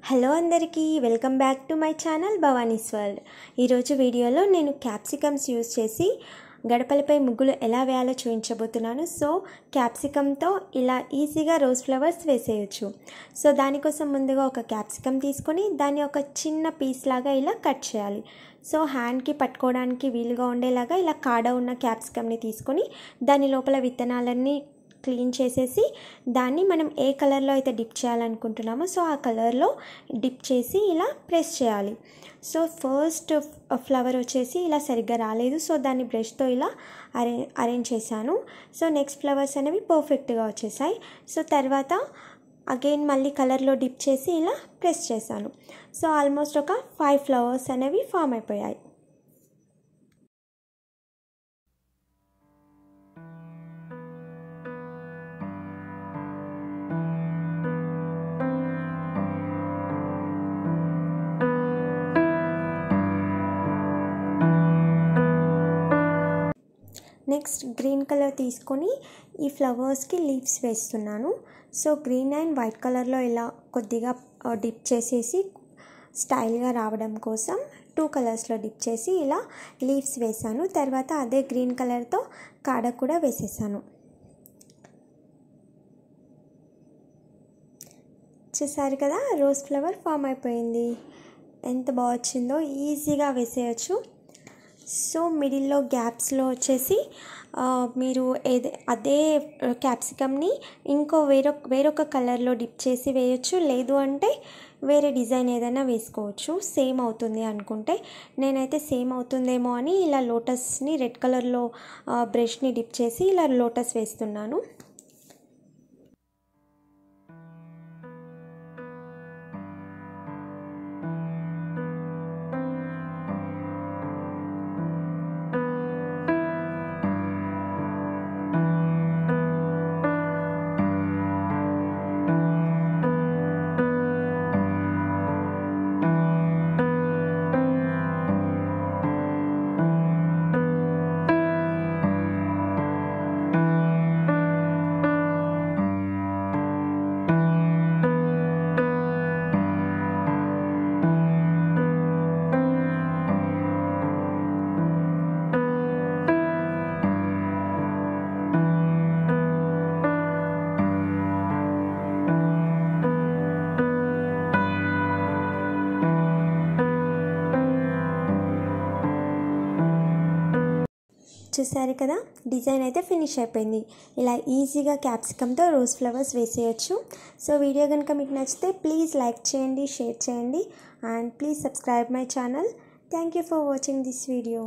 Hello అందరికీ welcome back to my channel Bhavani's world. ఈరోజు వీడియోలో నేను క్యాప్సికమ్స్ యూజ్ చేసి గడపలపై ముగ్గులు ఎలా వేయాలో చూపించబోతున్నాను. సో క్యాప్సికమ్తో ఇలా ఈజీగా రోజ్ ఫ్లవర్స్ వేసేయచ్చు. సో దానికోసం ముందుగా ఒక క్యాప్సికమ్ తీసుకొని దాన్ని ఒక చిన్న పీస్ లాగా ఇలా కట్ చేయాలి. సో హ్యాండ్కి పట్టుకోవడానికి వీలుగా ఉండేలాగా ఇలా కాడ ఉన్న క్యాప్సికమ్ని తీసుకొని దాని లోపల విత్తనాలన్నీ క్లీన్ చేసేసి దాన్ని మనం ఏ కలర్లో అయితే డిప్ చేయాలనుకుంటున్నామో సో ఆ కలర్లో డిప్ చేసి ఇలా ప్రెస్ చేయాలి. సో ఫస్ట్ ఫ్లవర్ వచ్చేసి ఇలా సరిగ్గా రాలేదు, సో దాన్ని బ్రష్తో ఇలా అరేంజ్ చేశాను. సో నెక్స్ట్ ఫ్లవర్స్ అనేవి పర్ఫెక్ట్గా వచ్చేసాయి. సో తర్వాత అగైన్ మళ్ళీ కలర్లో డిప్ చేసి ఇలా ప్రెస్ చేశాను. సో ఆల్మోస్ట్ ఒక 5 ఫ్లవర్స్ అనేవి ఫామ్ అయిపోయాయి. నెక్స్ట్ గ్రీన్ కలర్ తీసుకొని ఈ ఫ్లవర్స్కి లీవ్స్ వేస్తున్నాను. సో గ్రీన్ అండ్ వైట్ కలర్లో ఇలా కొద్దిగా డిప్ చేసేసి స్టైల్గా రావడం కోసం 2 కలర్స్లో డిప్ చేసి ఇలా లీవ్స్ వేసాను. తర్వాత అదే గ్రీన్ కలర్తో కాడ కూడా వేసేసాను. చూసారు కదా, రోజ్ ఫ్లవర్ ఫామ్ అయిపోయింది. ఎంత బాగా వచ్చిందో, ఈజీగా వేసేయచ్చు. సో మిడిల్లో గ్యాప్స్లో వచ్చేసి మీరు అదే క్యాప్సికమ్ని వేరొక కలర్లో డిప్ చేసి వేయచ్చు, లేదు అంటే వేరే డిజైన్ ఏదైనా వేసుకోవచ్చు. సేమ్ అవుతుంది అనుకుంటే, నేనైతే సేమ్ అవుతుందేమో అని ఇలా లోటస్ని రెడ్ కలర్లో బ్రష్ని డిప్ చేసి ఇలా లోటస్ వేస్తున్నాను. చూసారు కదా, డిజైన్ అయితే ఫినిష్ అయిపోయింది. ఇలా ఈజీగా క్యాప్సికమ్తో రోజ్ ఫ్లవర్స్ వేసేయచ్చు. సో వీడియో కనుక మీకు నచ్చితే ప్లీజ్ లైక్ చేయండి, షేర్ చేయండి and please subscribe my channel. Thank you for watching this video.